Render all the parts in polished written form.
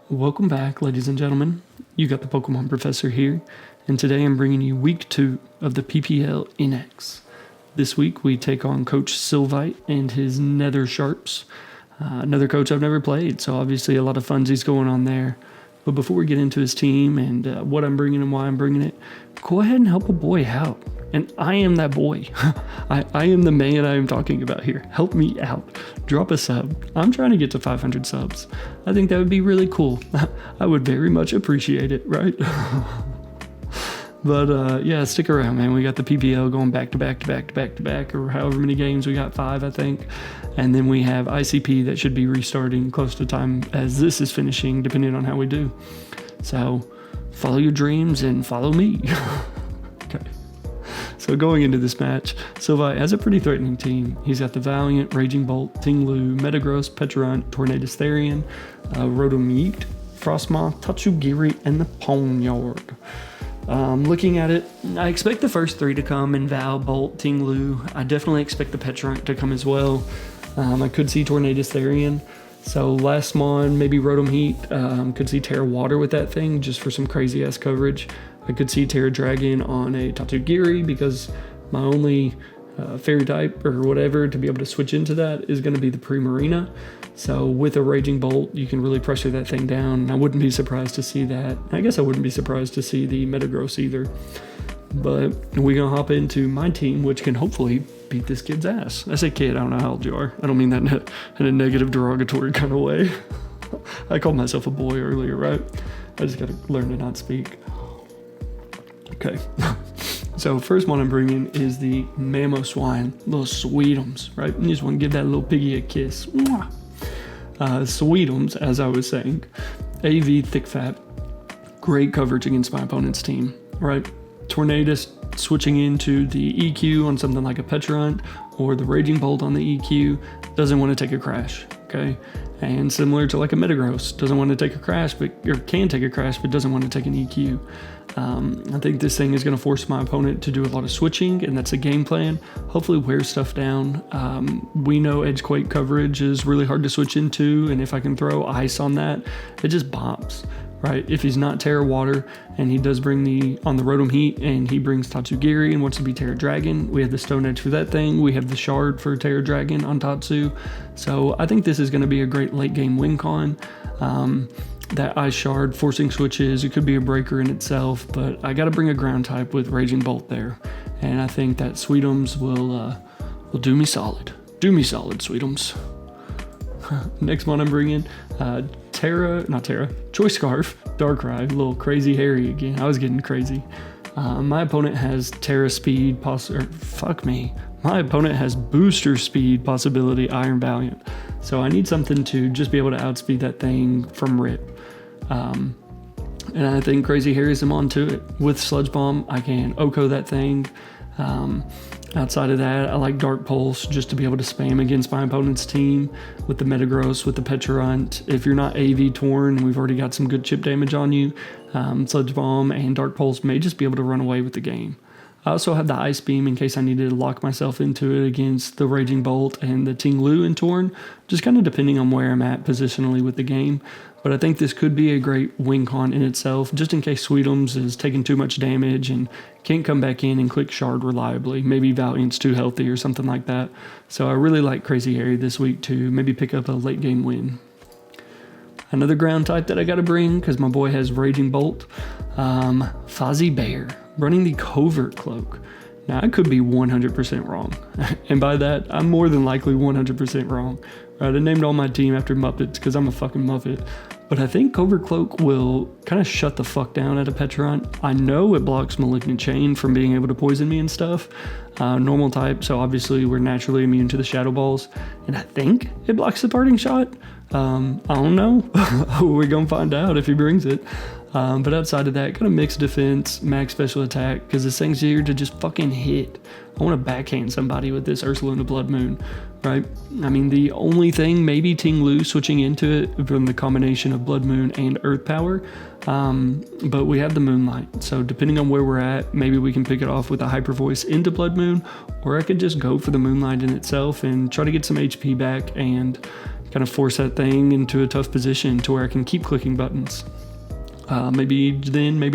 Welcome back, ladies and gentlemen. You got the Pokemon Professor here, and today I'm bringing you week 2 of the PPL NX. This week we take on Coach Sylvite and his Nether Sharps. Another coach I've never played, so obviously a lot of funsies going on there. But before we get into his team and what I'm bringing and why I'm bringing it, go ahead and help a boy out. And I am that boy. I am the man I am talking about here. Help me out. Drop a sub. I'm trying to get to 500 subs. I think that would be really cool. I would very much appreciate it, right? But yeah, stick around, man. We got the PPL going back to back, or however many games we got, 5, I think. And then we have ICP that should be restarting close to time as this is finishing, depending on how we do. So follow your dreams and follow me. Okay. So going into this match, Sylvite has a pretty threatening team. He's got the Valiant, Raging Bolt, Tinglu, Metagross, Petulant, Tornadus Therian, Rotom, Frostmoth, Tatsugiri, and the Ponyard. Looking at it, I expect the first 3 to come in Val, Bolt, Tinglu. I definitely expect the Petulant to come as well. I could see Tornadus Therian. So last mon, maybe Rotom Heat. Could see Terra Water with that thing just for some crazy ass coverage. I could see Terra Dragon on a Tatsugiri because my only fairy type or whatever to be able to switch into that is going to be the Primarina. So with a Raging Bolt, you can really pressure that thing down. I wouldn't be surprised to see that. I guess I wouldn't be surprised to see the Metagross either. But we're going to hop into my team, which can hopefully beat this kid's ass. I say kid, I don't know how old you are. I don't mean that in a negative, derogatory kind of way. I called myself a boy earlier, right? I just got to learn to not speak. Okay. So first one I'm bringing is the Mamoswine, little Sweetums, right? You just want to give that little piggy a kiss. Mwah. Sweetums, as I was saying, AV thick fat, great coverage against my opponent's team, right? Tornadus switching into the EQ on something like a Petulant or the Raging Bolt on the EQ doesn't want to take a crash, okay? And similar to like a Metagross, doesn't want to take a crash, or can take a crash, but doesn't want to take an EQ. I think this thing is going to force my opponent to do a lot of switching, and that's a game plan. Hopefully wear stuff down. We know Edgequake coverage is really hard to switch into, and if I can throw ice on that, it just bombs, right? If he's not Terra Water, and he does bring on the Rotom Heat, and he brings Tatsugiri and wants to be Terra Dragon, we have the Stone Edge for that thing. We have the Shard for Terra Dragon on Tatsu. So I think this is going to be a great late game win con. That Ice Shard, forcing switches, it could be a breaker in itself, but I got to bring a ground type with Raging Bolt there. And I think that Sweetums will do me solid. Do me solid, Sweetums. Next one I'm bringing, Choice Scarf, Darkrai, a little crazy Harry again. I was getting crazy. My opponent has Terra Speed, my opponent has Booster Speed possibility Iron Valiant. So I need something to just be able to outspeed that thing from rip. And I think Crazy Harry's him onto it. With Sludge Bomb, I can OHKO that thing. Outside of that, I like Dark Pulse just to be able to spam against my opponent's team with the Metagross, with the Petulant. If you're not AV torn and we've already got some good chip damage on you, Sludge Bomb and Dark Pulse may just be able to run away with the game. I also have the Ice Beam in case I needed to lock myself into it against the Raging Bolt and the Tinglu in Torn, just kind of depending on where I'm at positionally with the game. But I think this could be a great win con in itself, just in case Sweetums is taking too much damage and can't come back in and click Shard reliably. Maybe Valiant's too healthy or something like that. So I really like Crazy Harry this week to maybe pick up a late game win. Another ground type that I got to bring, because my boy has Raging Bolt, Fozzie Bear, running the Covert Cloak. Now, I could be 100% wrong. And by that, I'm more than likely 100% wrong. Right, I named all my team after Muppets because I'm a fucking Muppet. But I think Covert Cloak will kind of shut the fuck down at a Petulant. I know it blocks Malignant Chain from being able to poison me and stuff. Normal type, so obviously we're naturally immune to the Shadow Balls. And I think it blocks the Parting Shot. I don't know. We're going to find out if he brings it. But outside of that, kind of mixed defense, max special attack, because this thing's here to just fucking hit. I want to backhand somebody with this Ursaluna Blood Moon, right? I mean, the only thing, maybe Tinglu switching into it from the combination of Blood Moon and Earth Power, but we have the Moonlight. So depending on where we're at, maybe we can pick it off with a Hyper Voice into Blood Moon, or I could just go for the Moonlight in itself and try to get some HP back and kind of force that thing into a tough position to where I can keep clicking buttons. Maybe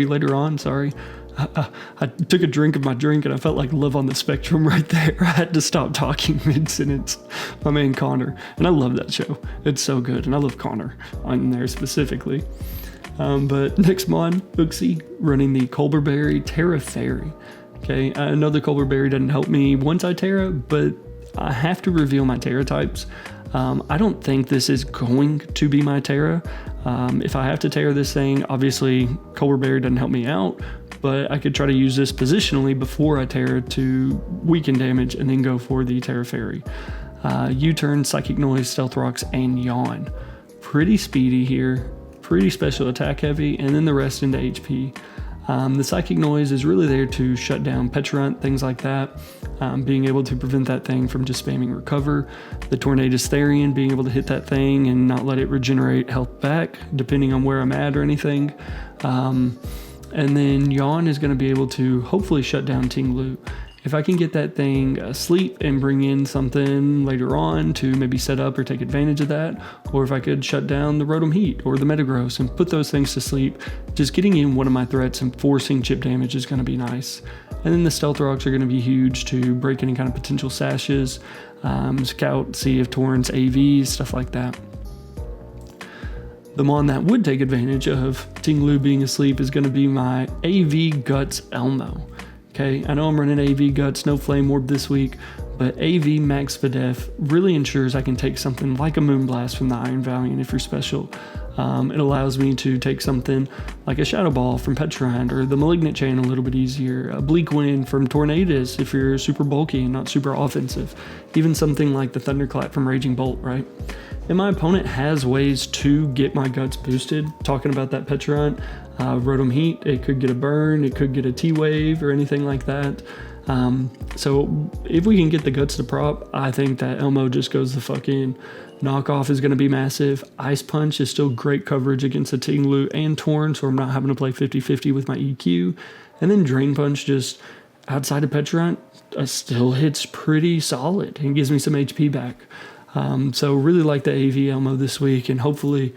later on, sorry. I took a drink of my drink and I felt like Love on the Spectrum right there. I had to stop talking mid-sentence. My man Connor. And I love that show. It's so good. And I love Connor on there specifically. But next mon, Uxie, running the Colberberry Terra Fairy. Okay, I know the Colberberry doesn't help me once I Terra, but I have to reveal my Terra types. I don't think this is going to be my Terra. If I have to Terra this thing, obviously Colberberry doesn't help me out, but I could try to use this positionally before I Terra to weaken damage and then go for the Terra Fairy. U-turn, Psychic Noise, Stealth Rocks, and Yawn. Pretty speedy here, pretty special attack heavy, and then the rest into HP. The Psychic Noise is really there to shut down Petulant, things like that. Being able to prevent that thing from just spamming Recover. The Tornadus Therian, being able to hit that thing and not let it regenerate health back, depending on where I'm at or anything. And then Yawn is going to be able to hopefully shut down Tinglu. If I can get that thing asleep and bring in something later on to maybe set up or take advantage of that, or if I could shut down the Rotom Heat or the Metagross and put those things to sleep, just getting in one of my threats and forcing chip damage is going to be nice. And then the Stealth Rocks are going to be huge to break any kind of potential sashes, scout, see if Torrents, AVs, stuff like that. The mon that would take advantage of Tinglu being asleep is going to be my AV Guts Elmo. Okay, I know I'm running AV Guts, no Flame Orb this week, but AV Max Videf really ensures I can take something like a Moonblast from the Iron Valiant if you're special. It allows me to take something like a Shadow Ball from Petulant or the Malignant Chain a little bit easier, a Bleak Wind from Tornadus if you're super bulky and not super offensive, even something like the Thunderclap from Raging Bolt, right? And my opponent has ways to get my guts boosted. Talking about that Petulant, Rotom Heat, it could get a burn, it could get a T-Wave or anything like that. So if we can get the guts to prop, I think that Elmo just goes the fuck in. Knockoff is going to be massive. Ice Punch is still great coverage against the Tinglu and Torn, so I'm not having to play 50-50 with my EQ. And then Drain Punch, just outside of Petulant, still hits pretty solid and gives me some HP back. So really like the AV Elmo this week, and hopefully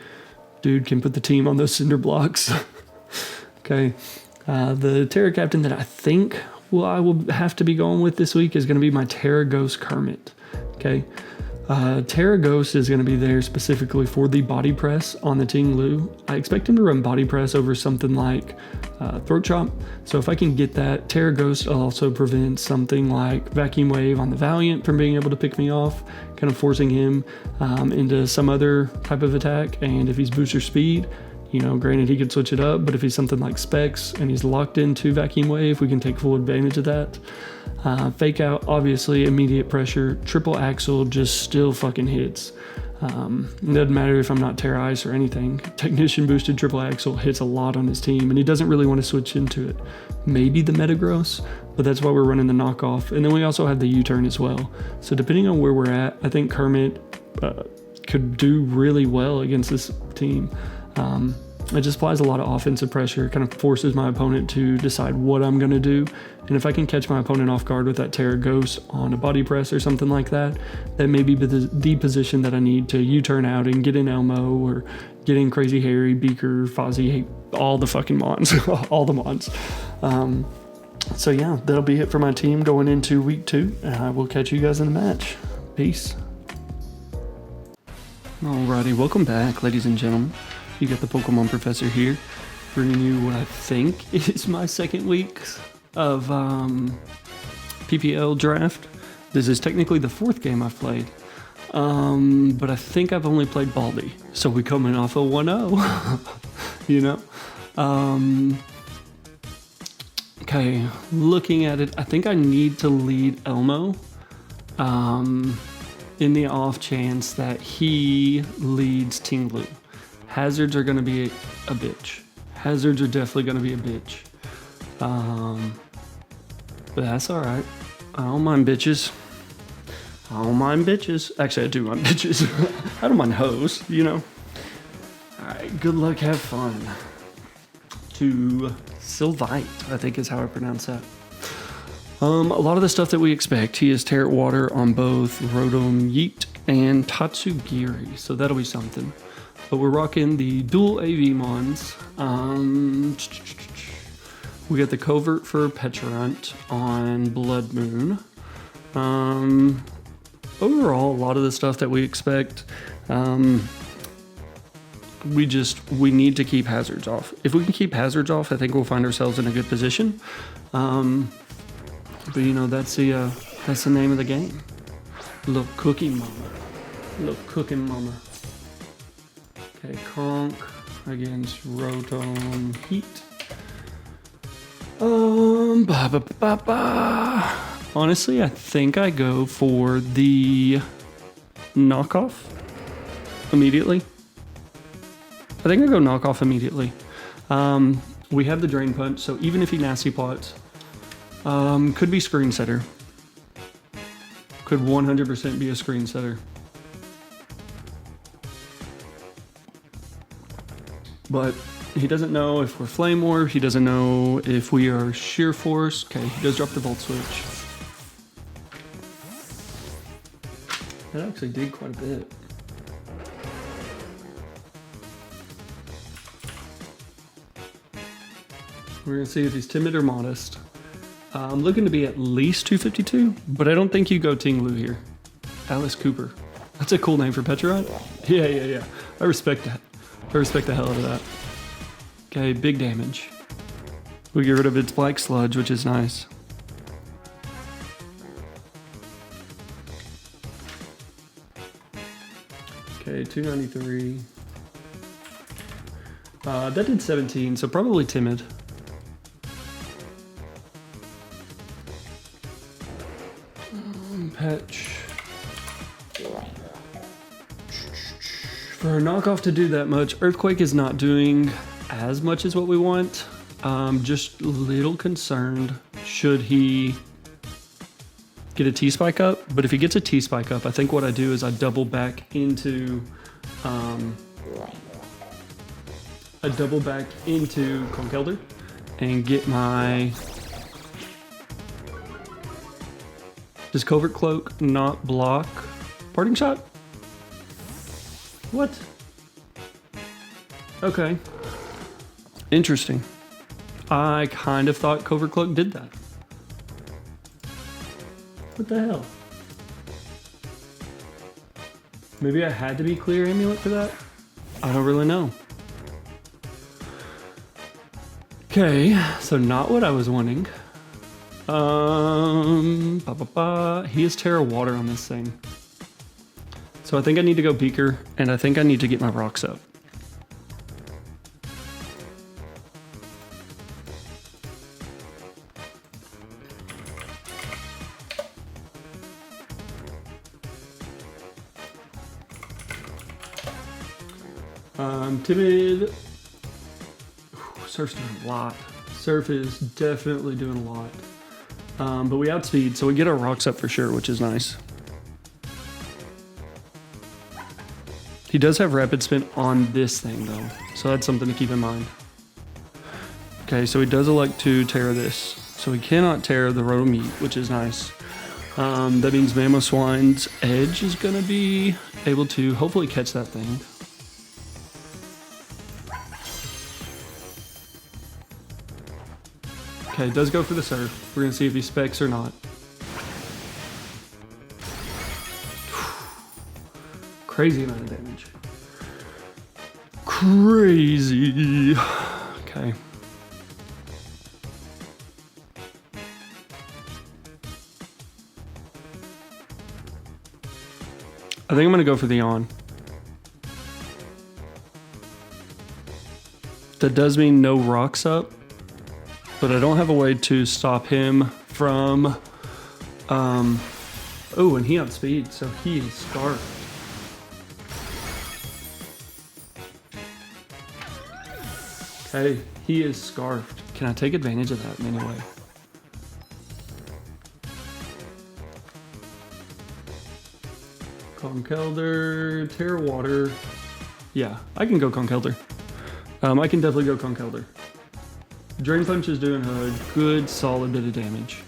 dude can put the team on those cinder blocks. Okay. The Terra Captain that I think I will have to be going with this week is going to be my Terra Ghost Kermit. Okay. Terra Ghost is going to be there specifically for the body press on the Tinglu. I expect him to run body press over something like Throat Chop. So if I can get that, Terra Ghost also prevents something like Vacuum Wave on the Valiant from being able to pick me off, kind of forcing him into some other type of attack. And if he's booster speed, you know, granted he could switch it up, but if he's something like Specs and he's locked into Vacuum Wave, we can take full advantage of that. Fake Out, obviously, immediate pressure. Triple Axle just still fucking hits. It doesn't matter if I'm not Terra Ice or anything. Technician boosted Triple Axle hits a lot on his team, and he doesn't really want to switch into it. Maybe the Metagross, but that's why we're running the knockoff. And then we also have the U-turn as well. So depending on where we're at, I think Kermit could do really well against this team. It just applies a lot of offensive pressure, kind of forces my opponent to decide what I'm going to do. And if I can catch my opponent off guard with that Terra Ghost on a body press or something like that, that may be the position that I need to U-turn out and get in Elmo or get in Crazy Harry, Beaker, Fozzie, all the fucking mons, all the mons. So yeah, that'll be it for my team going into week 2. I will catch you guys in the match. Peace. Alrighty, welcome back, ladies and gentlemen. You got the Pokemon Professor here, bringing you what I think is my second week of PPL draft. This is technically the 4th game I've played, but I think I've only played Baldy, so we're coming off a 1-0, you know? Okay, looking at it, I think I need to lead Elmo, in the off chance that he leads Tinglu. Hazards are going to be a bitch. Hazards are definitely going to be a bitch. But that's alright. I don't mind bitches. I don't mind bitches. Actually, I do mind bitches. I don't mind hoes, you know. Alright, good luck, have fun. To Sylvite, I think is how I pronounce that. A lot of the stuff that we expect. He is Terra Water on both Rotom Yeet and Tatsugiri, so that'll be something. But we're rocking the dual AV Mons. We got the Covert for Petulant on Blood Moon. Overall, a lot of the stuff that we expect, we need to keep hazards off. If we can keep hazards off, I think we'll find ourselves in a good position. But you know, that's the name of the game. Little cookie mama. Little cooking mama. Okay, Conk against Rotom Heat. Honestly, I think I go for the knockoff immediately. I think I go knockoff immediately. We have the Drain Punch, so even if he nasty plots, could be screen setter. Could 100% be a screen setter. But he doesn't know if we're Flame Orb. He doesn't know if we are Sheer Force. Okay, he does drop the Volt Switch. That actually did quite a bit. We're going to see if he's timid or modest. I'm looking to be at least 252, but I don't think you go Ting Lu here. Alice Cooper. That's a cool name for Petulant. Yeah. I respect that. I respect the hell out of that. Okay, big damage. We get rid of its Black Sludge, which is nice. Okay, 293. That did 17, so probably timid. Patch. For a knockoff to do that much, Earthquake is not doing as much as what we want. Just a little concerned should he get a T-Spike up. But if he gets a T-Spike up, I think what I do is I double back into Conkeldurr and get my... Does Covert Cloak not block Parting Shot? What? Okay. Interesting. I kind of thought Covert Cloak did that. What the hell? Maybe I had to be Clear Amulet for that? I don't really know. Okay, so not what I was wanting. He has Terra Water on this thing. So I think I need to go Beaker, and I think I need to get my rocks up. Timid. Surf's doing a lot. Surf is definitely doing a lot. But we outspeed, so we get our rocks up for sure, which is nice. He does have Rapid Spin on this thing, though, so that's something to keep in mind. Okay, so he does elect to Terra this. So he cannot Terra the Rotom Heat, which is nice. That means Mamoswine's Edge is going to be able to hopefully catch that thing. Okay, does go for the Surf. We're going to see if he specs or not. Crazy amount of damage. Crazy. Okay. I think I'm going to go for the On. That does mean no rocks up, but I don't have a way to stop him from... Oh, and he outspeed, so he is scarfed. Okay, he is scarfed. Can I take advantage of that in any way? Conkeldurr, Terra Water. Yeah, I can go Conkeldurr. I can definitely go Conkeldurr. Drain Punch is doing a good solid bit of damage.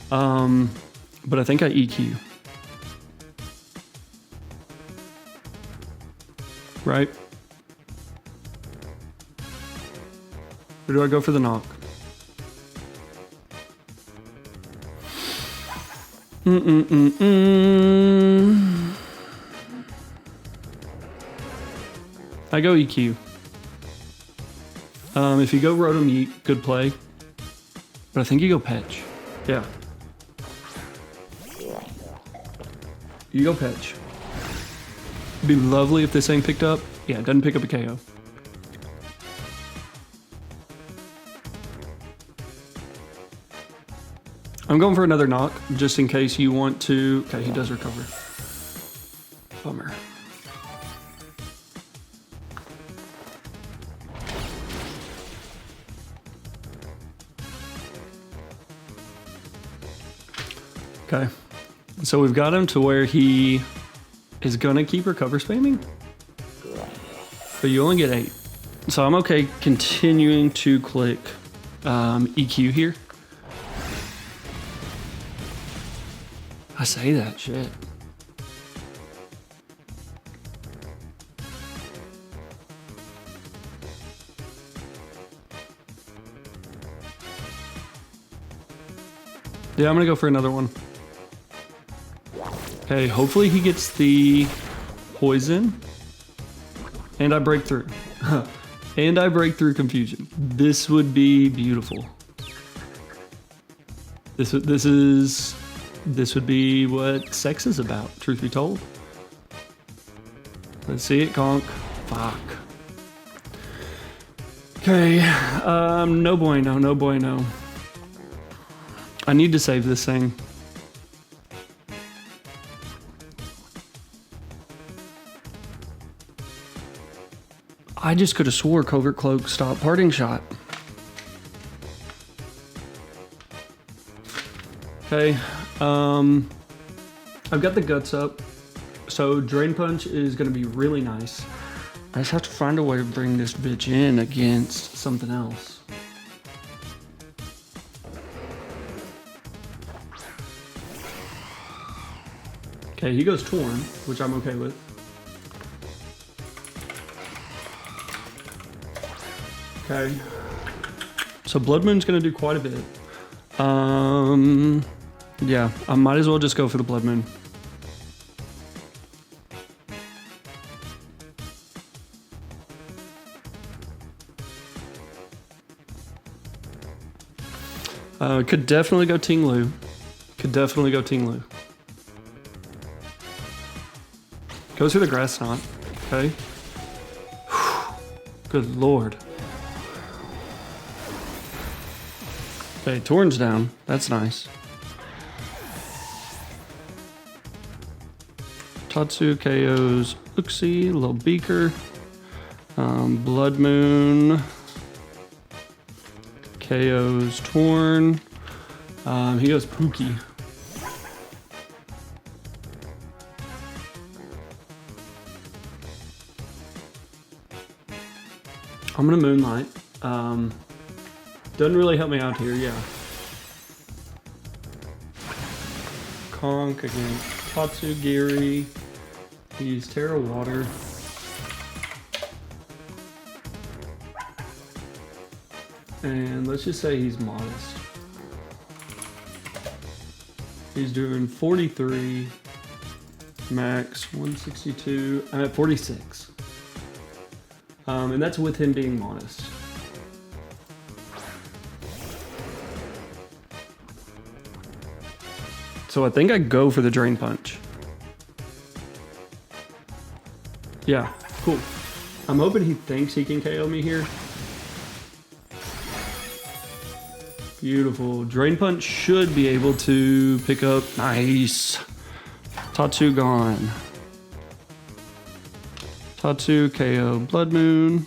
But I think I EQ. right? Or do I go for the knock? I go EQ. If you go Rotom Yeet, good play. But I think you go Petch. Yeah. You go Petch. It'd be lovely if this thing picked up. Yeah, it doesn't pick up a KO. I'm going for another knock, just in case you want to... Okay, he does recover. Bummer. Okay, so we've got him to where he is gonna keep recover spamming, but you only get 8. So I'm okay continuing to click EQ here. I say that shit. Yeah, I'm gonna go for another one. Okay, hopefully he gets the poison. And I break through. And I break through confusion. This would be beautiful. This would be what sex is about, truth be told. Let's see it, conk. Fuck. Okay, no bueno, no bueno. I need to save this thing. I just could have swore Covert Cloak stopped Parting Shot. Okay, I've got the guts up, so Drain Punch is gonna be really nice. I just have to find a way to bring this bitch in against something else. Okay, he goes Torn, which I'm okay with. Okay, so Blood Moon's gonna do quite a bit. Yeah, I might as well just go for the Blood Moon. Could definitely go Ting Lu. Could definitely go Ting Lu. Goes for the Grass Knot. Okay. Good lord. Okay, Torn's down. That's nice. Tatsu KOs Uxie, little Beaker. Blood Moon. KOs Torn. He goes Pookie. I'm gonna Moonlight. Doesn't really help me out here, yeah. Conk against Tatsugiri. He's Terra Water. And let's just say he's modest. He's doing 43, max 162. I'm at 46. And that's with him being modest. So I think I go for the Drain Punch. Yeah, cool. I'm hoping he thinks he can KO me here. Beautiful. Drain Punch should be able to pick up. Nice. Tatsu gone. Tatsu KO Blood Moon.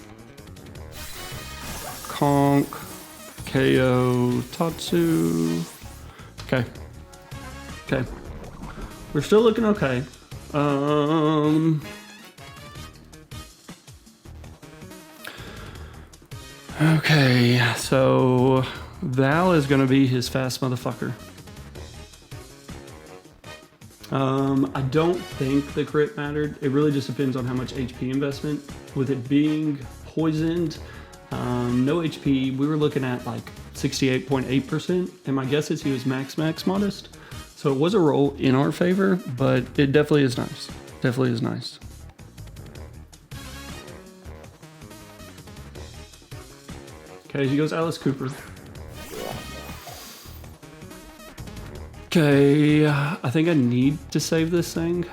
Conk KO Tatsu. Okay. Okay. We're still looking okay. Okay, so Val is gonna be his fast motherfucker. I don't think the crit mattered. It really just depends on how much HP investment. With it being poisoned, no HP, we were looking at like 68.8%, and my guess is he was max modest. So it was a roll in our favor, but it definitely is nice. Definitely is nice. Okay, he goes Alice Cooper. Okay, I think I need to save this thing.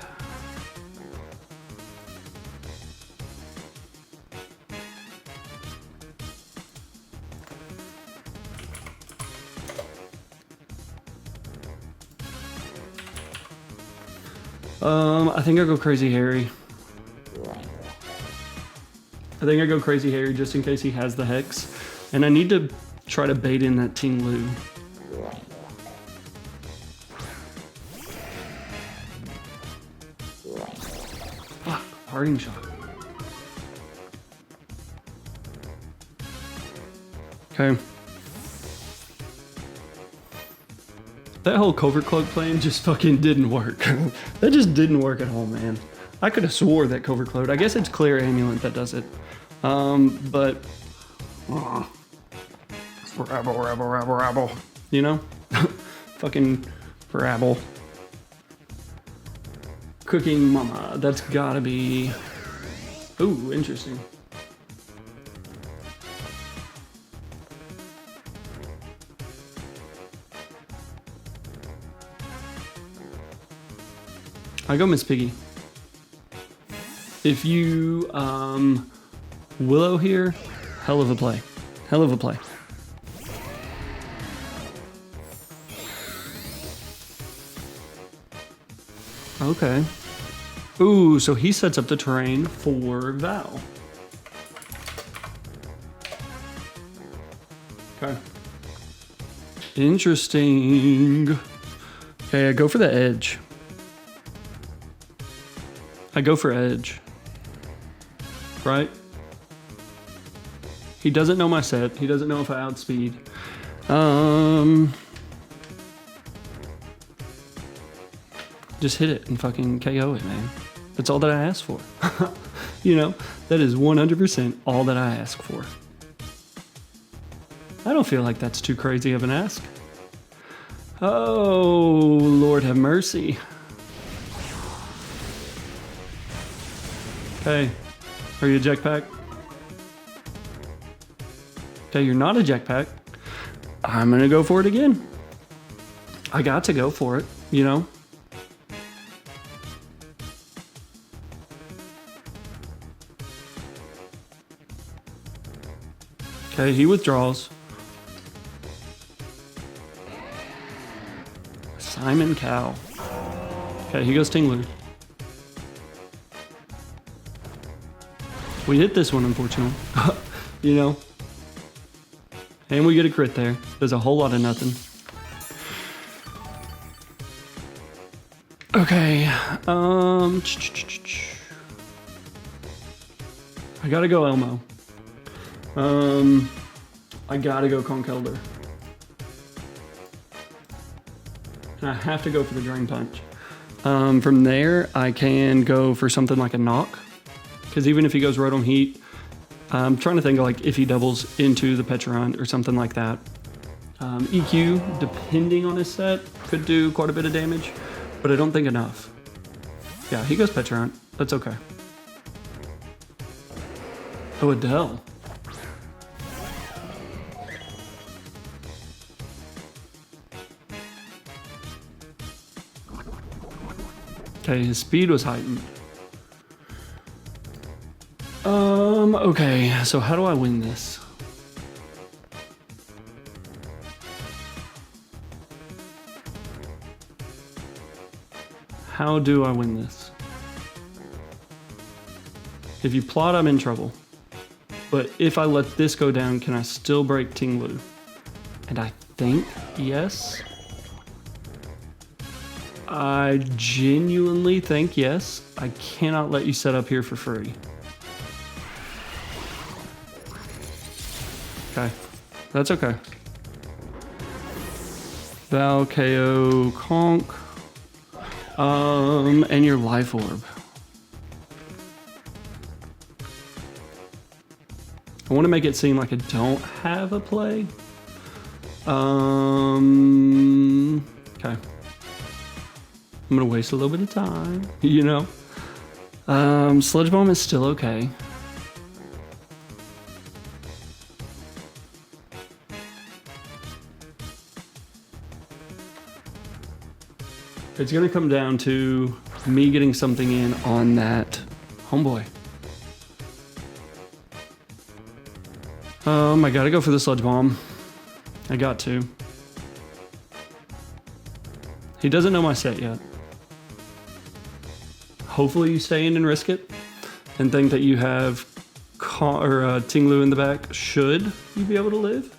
I think I go Crazy Harry. I think I go Crazy Harry just in case he has the Hex. And I need to try to bait in that Ting Lu. Fuck, parting shot. Okay. That whole Covert Cloak plan just fucking didn't work. That just didn't work at all, man. I could have swore that Covert Cloak. I guess it's Clear Amulet that does it. But... rabble. You know? Fucking rabble. Cooking Mama. That's gotta be... Ooh, interesting. I go Miss Piggy. If you Willow here, hell of a play. Hell of a play. Okay. Ooh, so he sets up the terrain for Val. Okay. Interesting. Okay, I go for the edge. I go for edge. Right? He doesn't know my set. He doesn't know if I outspeed. Just hit it and fucking KO it, man. That's all that I asked for. You know, that is 100% all that I ask for. I don't feel like that's too crazy of an ask. Oh, Lord have mercy. Okay, are you a jetpack? Okay, you're not a jetpack. I'm gonna go for it again. I got to go for it, you know? Okay, he withdraws. Simon Cow. Okay, he goes Ting Lu. We hit this one, unfortunately. You know? And we get a crit there. There's a whole lot of nothing. Okay. I gotta go Elmo. I gotta go Conkeldurr. And I have to go for the Drain Punch. From there, I can go for something like a Knock. Because even if he goes Rotom Heat, I'm trying to think of like if he doubles into the Pecharunt or something like that. EQ, depending on his set, could do quite a bit of damage, but I don't think enough. Yeah, he goes Pecharunt. That's okay. Oh, Adele. Okay, his speed was heightened. Okay, so how do I win this? How do I win this? If you plot, I'm in trouble. But if I let this go down, can I still break Ting Lu? And I think yes. I genuinely think yes. I cannot let you set up here for free. Okay, that's okay. Val, KO, Conk. And your life orb. I want to make it seem like I don't have a play. Okay. I'm gonna waste a little bit of time, you know. Sludge Bomb is still okay. It's gonna come down to me getting something in on that homeboy. I gotta go for the Sludge Bomb. I got to. He doesn't know my set yet. Hopefully you stay in and risk it and think that you have Ting Lu in the back. Should you be able to live?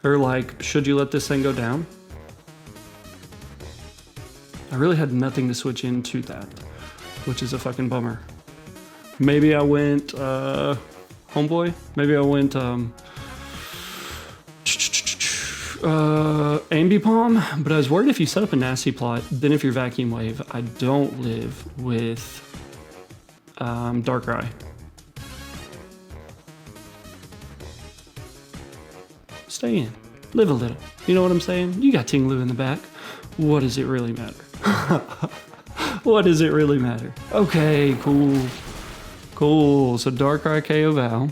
Or like, should you let this thing go down? I really had nothing to switch into that, which is a fucking bummer. Maybe I went homeboy. Maybe I went Ambipom, but I was worried if you set up a nasty plot, then if you're Vacuum Wave, I don't live with Darkrai. Stay in. Live a little. You know what I'm saying? You got Ting Lu in the back. What does it really matter? What does it really matter? Okay, cool. Cool. So Darkrai KO Val.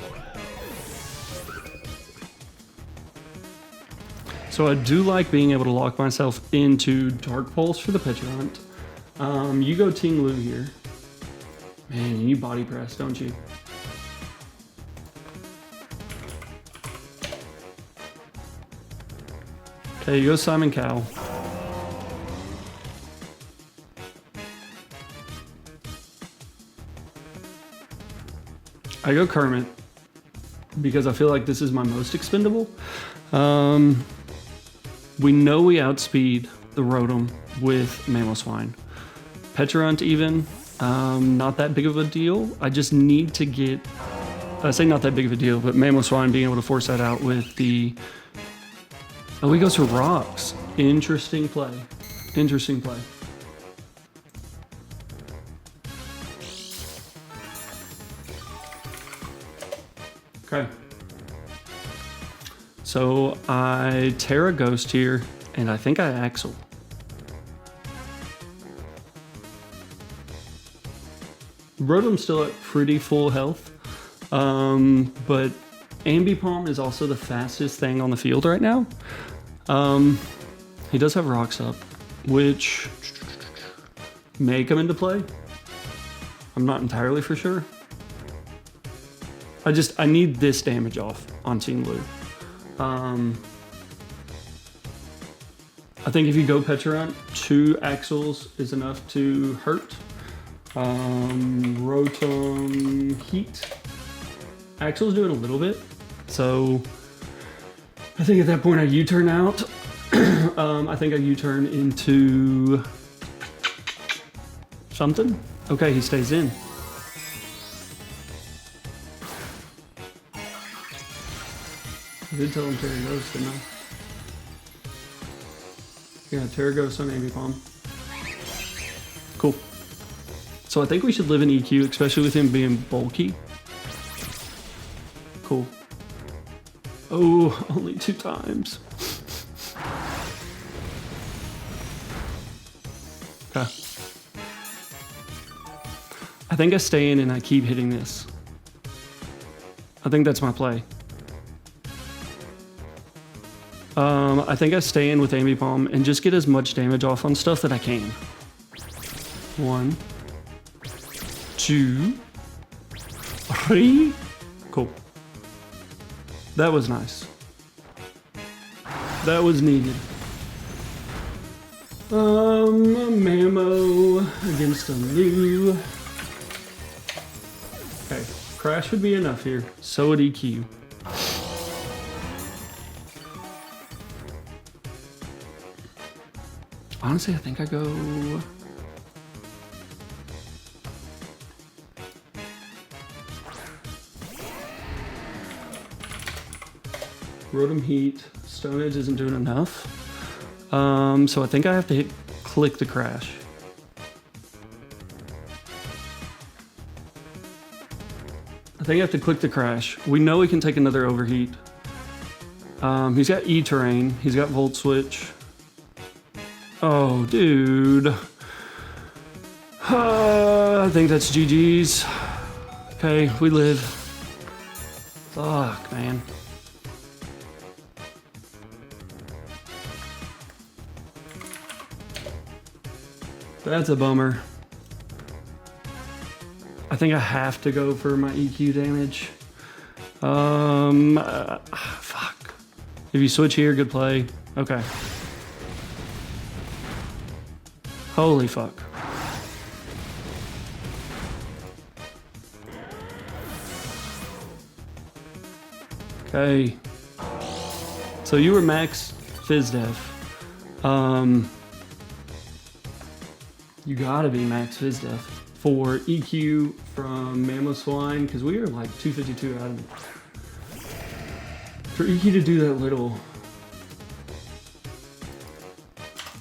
So I do like being able to lock myself into Dark Pulse for the Petulant. You go Ting Lu here. Man, you body press, don't you? Okay, you go Simon Cowell. I go Kermit because I feel like this is my most expendable. We know we outspeed the Rotom with Mamoswine. Petulant even, not that big of a deal. I just need to get, I say not that big of a deal, but Mamoswine being able to force that out with the, oh, he goes for rocks. Interesting play. Interesting play. Okay. So I Terra Ghost here, and I think I Axel. Rotom's still at pretty full health, but Ambipom is also the fastest thing on the field right now. He does have rocks up, which may come into play. I'm not entirely for sure. I need this damage off on Ting Lu. I think if you go Petulant, 2 Axles is enough to hurt. Rotom Heat. Axel's doing a little bit, so I think at that point I U-turn out. I think I U-turn into something. Okay, he stays in. I did tell him Terra Ghost, didn't I? Yeah, Terra Ghost on Ambipom. Cool. So I think we should live in EQ, especially with him being bulky. Cool. Oh, only 2 times. Okay. I think I stay in and I keep hitting this. I think that's my play. I think I stay in with Ambipom and just get as much damage off on stuff that I can. 1, 2, 3. Cool. That was nice. That was needed. Mamo against a Lu. Okay, Crash would be enough here. So would EQ. Honestly, I think I go... Rotom Heat. Stone Edge isn't doing enough. So I think I have to click the Crash. I think I have to click the crash. We know he can take another overheat. He's got E-Terrain. He's got Volt Switch. Oh, dude. I think that's GG's. Okay, we live. Fuck, man. That's a bummer. I think I have to go for my EQ damage. Fuck. If you switch here, good play. Okay. Holy fuck. Okay. So you were max Phys Def. You gotta be max Phys Def for EQ from Mammoth Swine, because we are like 252 out of it. For EQ to do that little,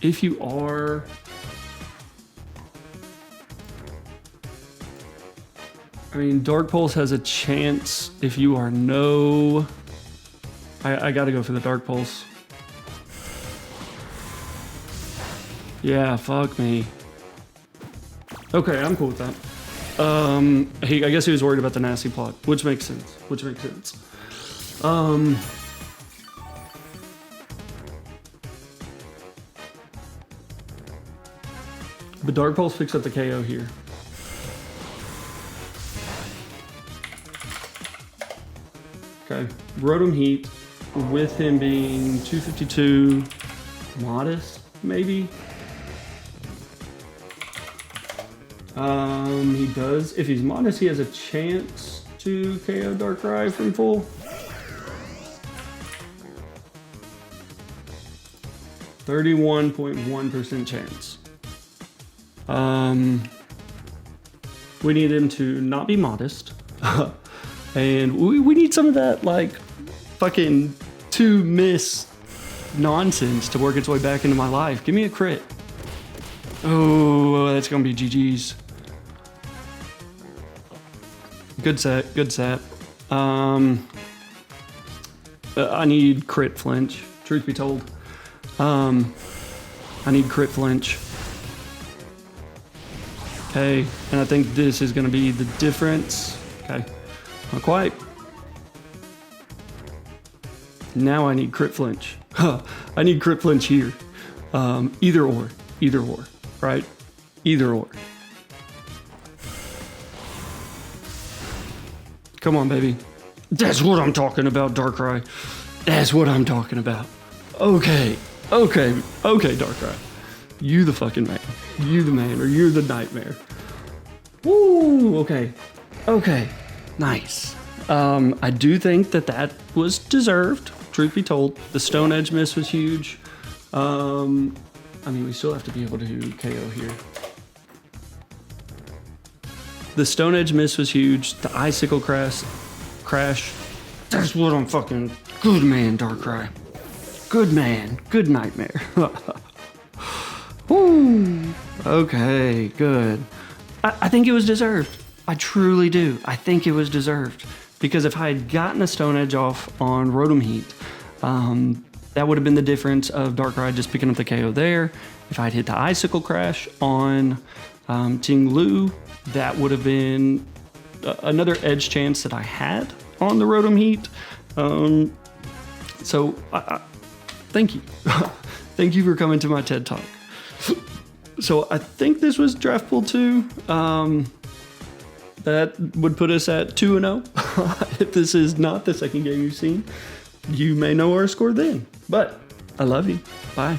if you are, I mean, Dark Pulse has a chance if you are no, I gotta go for the Dark Pulse. Yeah, fuck me. Okay, I'm cool with that. I guess he was worried about the nasty plot, which makes sense. But Dark Pulse picks up the KO here. Okay, Rotom Heat with him being 252, modest maybe. He does. If he's modest, he has a chance to KO Darkrai from full. (31.1% chance. We need him to not be modest. And we need some of that, like, fucking 2-miss nonsense to work its way back into my life. Give me a crit. Oh, that's gonna be GG's. Good set. I need crit flinch, truth be told. I need crit flinch. Okay, and I think this is gonna be the difference. Okay, not quite. Now I need crit flinch. I need crit flinch here. Either or, right? Either or. Come on, baby. That's what I'm talking about, Darkrai. That's what I'm talking about. Okay, Darkrai. You the fucking man. You the man, or you're the nightmare. Woo, okay, nice. I do think that was deserved, truth be told. The Stone Edge miss was huge. I mean, we still have to be able to KO here. The Stone Edge miss was huge. The Icicle crash. That's what I'm fucking... Good man, Darkrai. Good man. Good nightmare. Woo. Okay, good. I think it was deserved. I truly do. I think it was deserved. Because if I had gotten a Stone Edge off on Rotom Heat, that would have been the difference of Darkrai just picking up the KO there. If I'd hit the Icicle crash on Ting Lu, that would have been another edge chance that I had on the Rotom Heat. So thank you. Thank you for coming to my TED Talk. So I think this was draft pool 2. That would put us at 2-0. If this is not the second game you've seen, you may know our score then. But I love you. Bye.